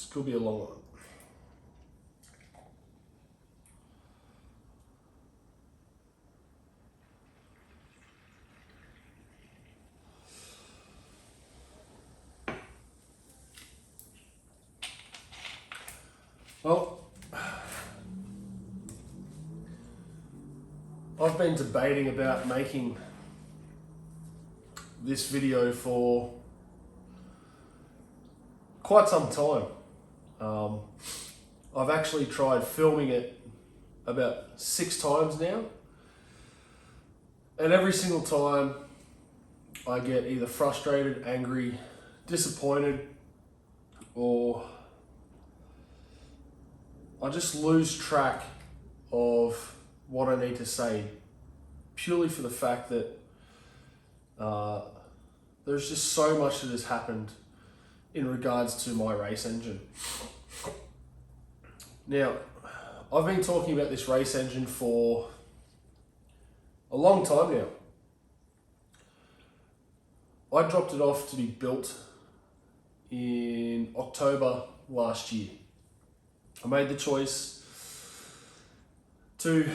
could be a long one. Well, I've been debating about making this video for quite some time. I've actually tried filming it about 6 times now, and every single time I get either frustrated, angry, disappointed, or I just lose track of what I need to say, purely for the fact that there's just so much that has happened in regards to my race engine. Now, I've been talking about this race engine for a long time now. I dropped it off to be built in October last year. I made the choice to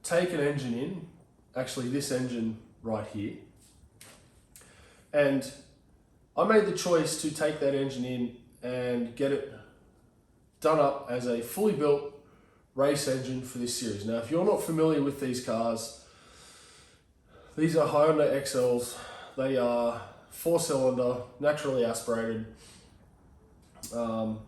take an engine in, actually this engine right here, and I made the choice to take that engine in and get it done up as a fully built race engine for this series. Now, if you're not familiar with these cars, these are Hyundai XLs. They are 4-cylinder, naturally aspirated. About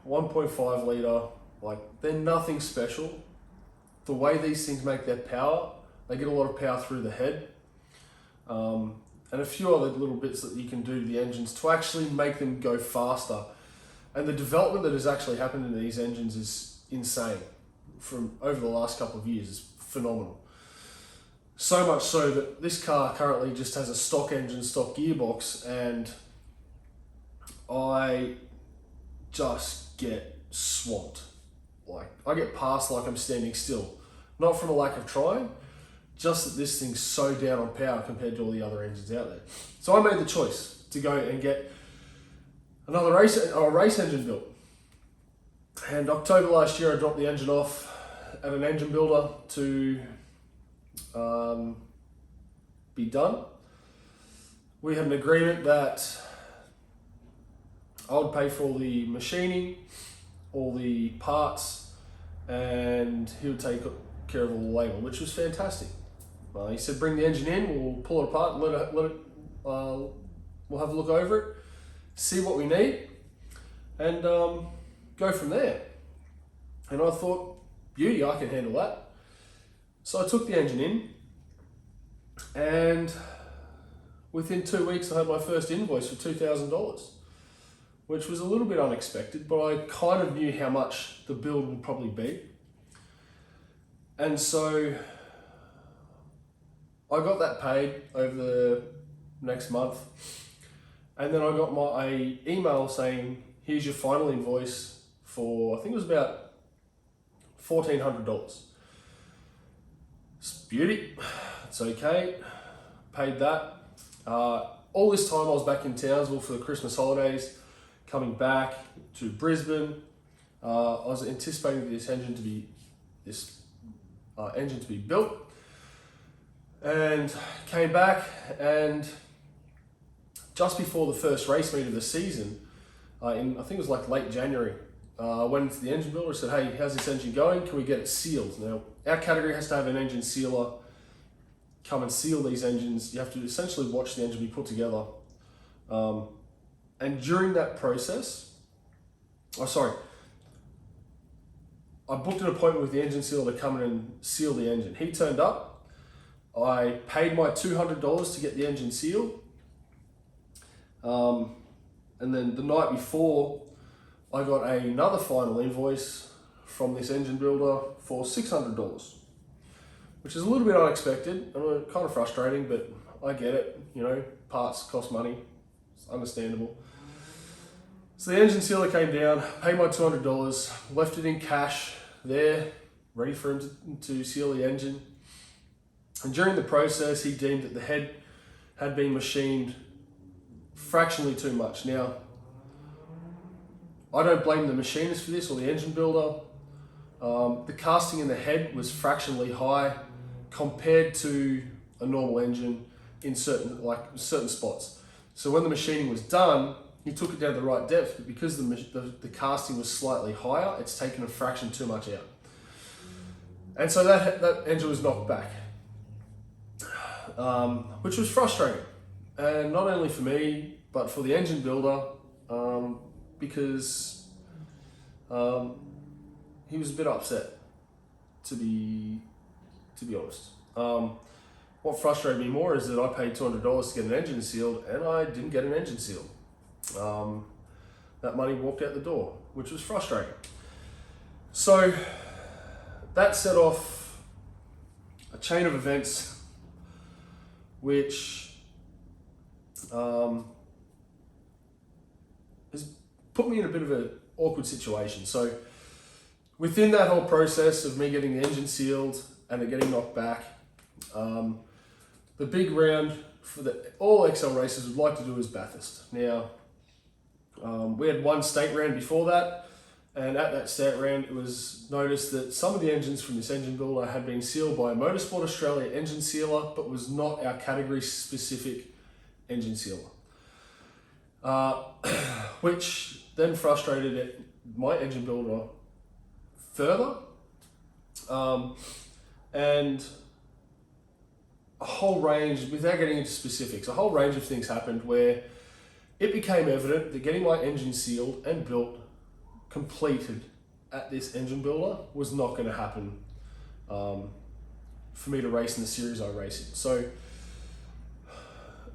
1.5 litre, like they're nothing special. The way these things make their power, they get a lot of power through the head, and a few other little bits that you can do to the engines to actually make them go faster. And the development that has actually happened in these engines is insane. From over the last couple of years, is phenomenal. So much so that this car currently just has a stock engine, stock gearbox, and I just get swamped. Like, I get passed like I'm standing still. Not from a lack of trying, just that this thing's so down on power compared to all the other engines out there. So I made the choice to go and get another race engine built. And October last year, I dropped the engine off at an engine builder to be done. We had an agreement that I would pay for all the machining, all the parts, and he would take care of all the labor, which was fantastic. He said, bring the engine in, we'll pull it apart, we'll have a look over it, see what we need, and go from there. And I thought, beauty, I can handle that. So I took the engine in, and within 2 weeks I had my first invoice for $2,000, which was a little bit unexpected, but I kind of knew how much the build would probably be. And so I got that paid over the next month, and then I got my email saying, here's your final invoice for, I think it was about $1,400. It's beauty, it's okay, paid that. All this time I was back in Townsville for the Christmas holidays, coming back to Brisbane. I was anticipating this engine to be built, and came back, and just before the first race meet of the season, I think it was like late January, I went into the engine builder and said, hey, how's this engine going? Can we get it sealed? Now, our category has to have an engine sealer come and seal these engines. You have to essentially watch the engine be put together. And during that process, I booked an appointment with the engine sealer to come in and seal the engine. He turned up. I paid my $200 to get the engine sealed. And then the night before, I got another final invoice from this engine builder for $600, which is a little bit unexpected and kind of frustrating, but I get it. You know, parts cost money. It's understandable. So the engine sealer came down, paid my $200, left it in cash there, ready for him to seal the engine. And during the process, he deemed that the head had been machined fractionally too much. Now, I don't blame the machinist for this or the engine builder. The casting in the head was fractionally high compared to a normal engine in certain spots. So when the machining was done, he took it down to the right depth, but because the casting was slightly higher, it's taken a fraction too much out. And so that engine was knocked back, which was frustrating. And not only for me, but for the engine builder, because he was a bit upset, to be honest. What frustrated me more is that I paid $200 to get an engine sealed, and I didn't get an engine sealed. That money walked out the door, which was frustrating. So that set off a chain of events which has put me in a bit of an awkward situation. So within that whole process of me getting the engine sealed and it getting knocked back, the big round for all XL racers would like to do is Bathurst. Now, we had one state round before that, and at that state round it was noticed that some of the engines from this engine builder had been sealed by Motorsport Australia engine sealer, but was not our category specific engine sealer. Which then frustrated my engine builder further, and a whole range, without getting into specifics, a whole range of things happened where it became evident that getting my engine sealed and built, completed at this engine builder was not going to happen for me to race in the series I race in. So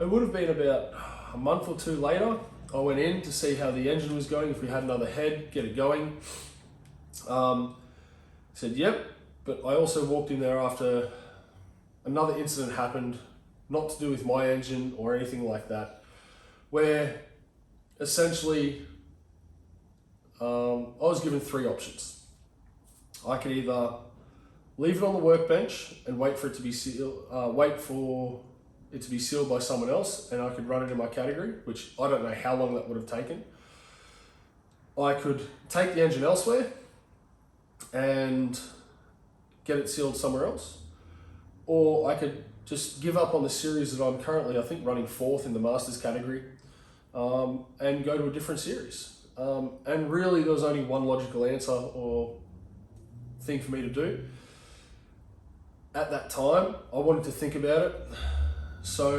it would have been about a month or two later, I went in to see how the engine was going, if we had another head, get it going. Said, yep, but I also walked in there after another incident happened, not to do with my engine or anything like that, where essentially I was given three options. I could either leave it on the workbench and wait for it to be sealed, wait for it to be sealed by someone else, and I could run it in my category, which I don't know how long that would have taken. I could take the engine elsewhere and get it sealed somewhere else, or I could just give up on the series that I'm currently, I think, running fourth in the Masters category, and go to a different series. And really there was only one logical answer or thing for me to do. At that time, I wanted to think about it. So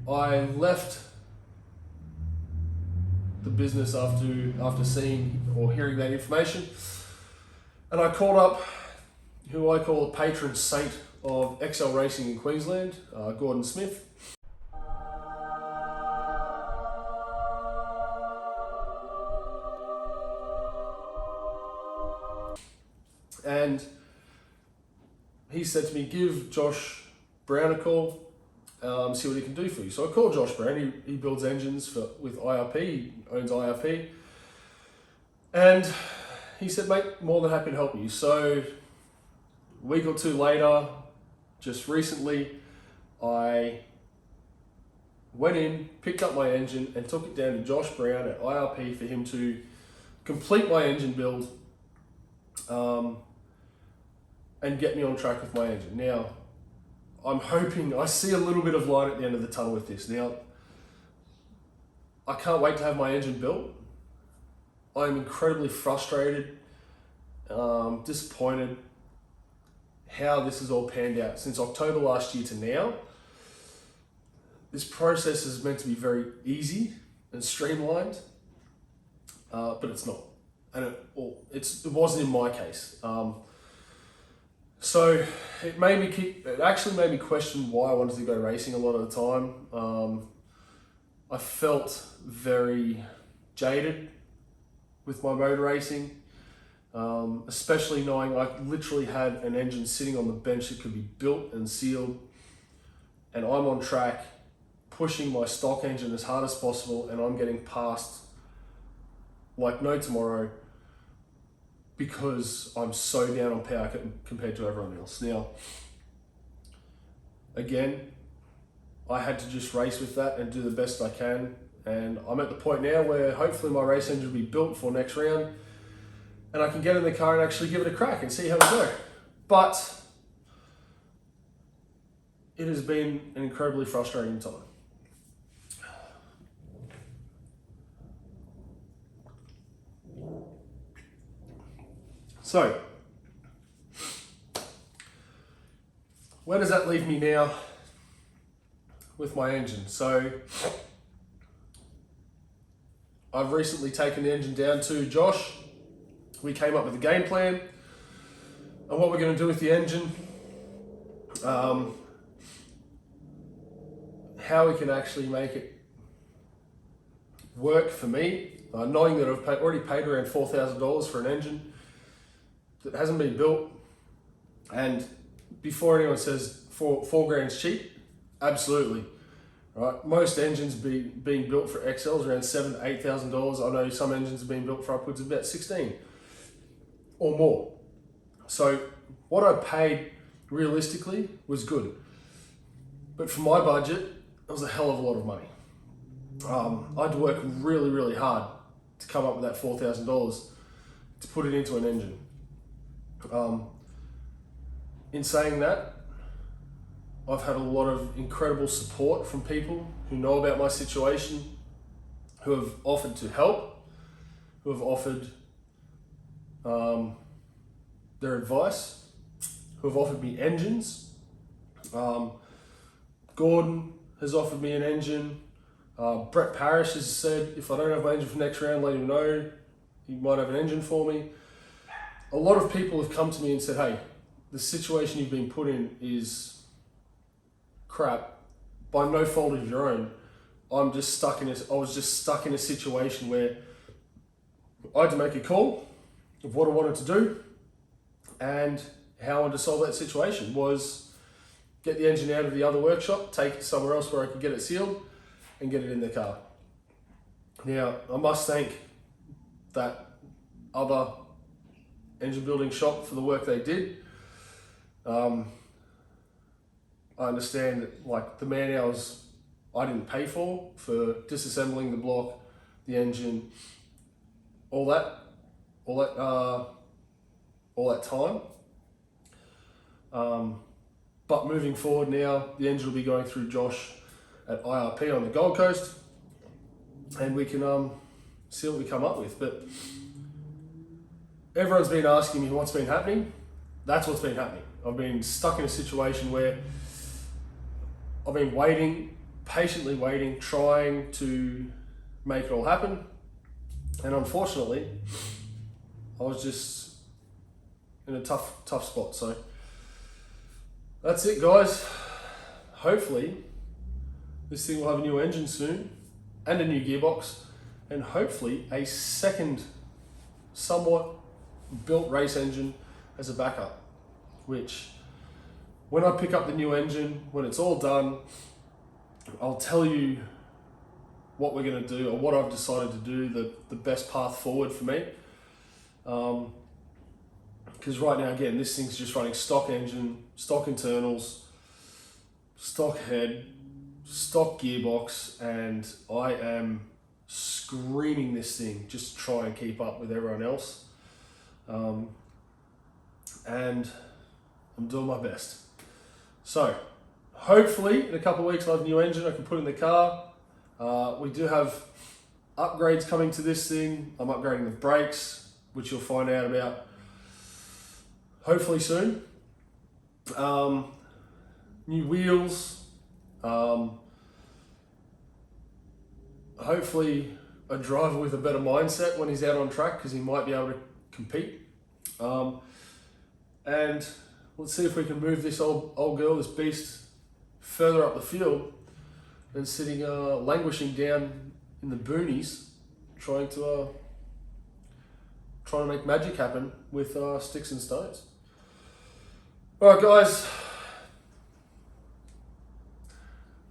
I left the business after seeing or hearing that information, and I called up who I call a patron saint of XL racing in Queensland, Gordon Smith. And he said to me, give Josh Brown a call, see what he can do for you. So I called Josh Brown. He builds engines with IRP, he owns IRP. And he said, mate, more than happy to help you. So a week or two later, just recently, I went in, picked up my engine and took it down to Josh Brown at IRP for him to complete my engine build, and get me on track with my engine. Now, I'm hoping, I see a little bit of light at the end of the tunnel with this. Now, I can't wait to have my engine built. I'm incredibly frustrated, disappointed how this has all panned out. Since October last year to now, this process is meant to be very easy and streamlined, but it's not. And it wasn't in my case. So it actually made me question why I wanted to go racing a lot of the time. I felt very jaded with my motor racing, especially knowing I literally had an engine sitting on the bench that could be built and sealed, and I'm on track pushing my stock engine as hard as possible, and I'm getting passed like no tomorrow because I'm so down on power compared to everyone else. Now, again, I had to just race with that and do the best I can. And I'm at the point now where hopefully my race engine will be built for next round and I can get in the car and actually give it a crack and see how we go. But it has been an incredibly frustrating time. So, where does that leave me now with my engine? So, I've recently taken the engine down to Josh. We came up with a game plan on what we're going to do with the engine, how we can actually make it work for me, knowing that I've already paid around $4,000 for an engine that hasn't been built. And before anyone says four grand's cheap, absolutely. Right? Most engines being built for XLs around $7,000 to $8,000. I know some engines have been built for upwards of about 16 or more. So what I paid realistically was good, but for my budget, it was a hell of a lot of money. I had to work really, really hard to come up with that $4,000 to put it into an engine. In saying that, I've had a lot of incredible support from people who know about my situation, who have offered to help, who have offered their advice, who have offered me engines. Gordon has offered me an engine. Brett Parrish has said, if I don't have my engine for next round, let him know. He might have an engine for me. A lot of people have come to me and said, hey, the situation you've been put in is crap, by no fault of your own. I was just stuck in a situation where I had to make a call of what I wanted to do, and how I wanted to solve that situation was get the engine out of the other workshop, take it somewhere else where I could get it sealed, and get it in the car. Now, I must thank that other engine building shop for the work they did. I understand that, like, the man hours I didn't pay for disassembling the block, the engine, all that time. But moving forward now, the engine will be going through Josh at IRP on the Gold Coast, and we can see what we come up with. But everyone's been asking me what's been happening. That's what's been happening. I've been stuck in a situation where I've been waiting, patiently waiting, trying to make it all happen. And unfortunately, I was just in a tough spot. So that's it, guys. Hopefully this thing will have a new engine soon and a new gearbox, and hopefully a second somewhat built race engine as a backup, which when I pick up the new engine, when it's all done, I'll tell you what we're going to do, or what I've decided to do, the best path forward for me. Because right now, again, this thing's just running stock engine, stock internals, stock head, stock gearbox, and I am screaming this thing just to try and keep up with everyone else. And I'm doing my best. So hopefully in a couple of weeks I'll have a new engine I can put in the car. We do have upgrades coming to this thing. I'm upgrading the brakes, which you'll find out about hopefully soon. New wheels. Hopefully a driver with a better mindset when he's out on track, because he might be able to compete. And let's see if we can move this old girl, this beast, further up the field than sitting languishing down in the boonies, trying to make magic happen with sticks and stones. All right, guys,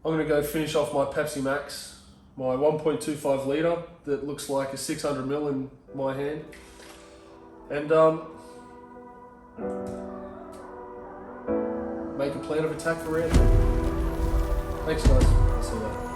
I'm gonna go finish off my Pepsi Max, my 1.25 litre that looks like a 600 ml in my hand, and make a plan of attack for round. Thanks, guys. I'll see you later.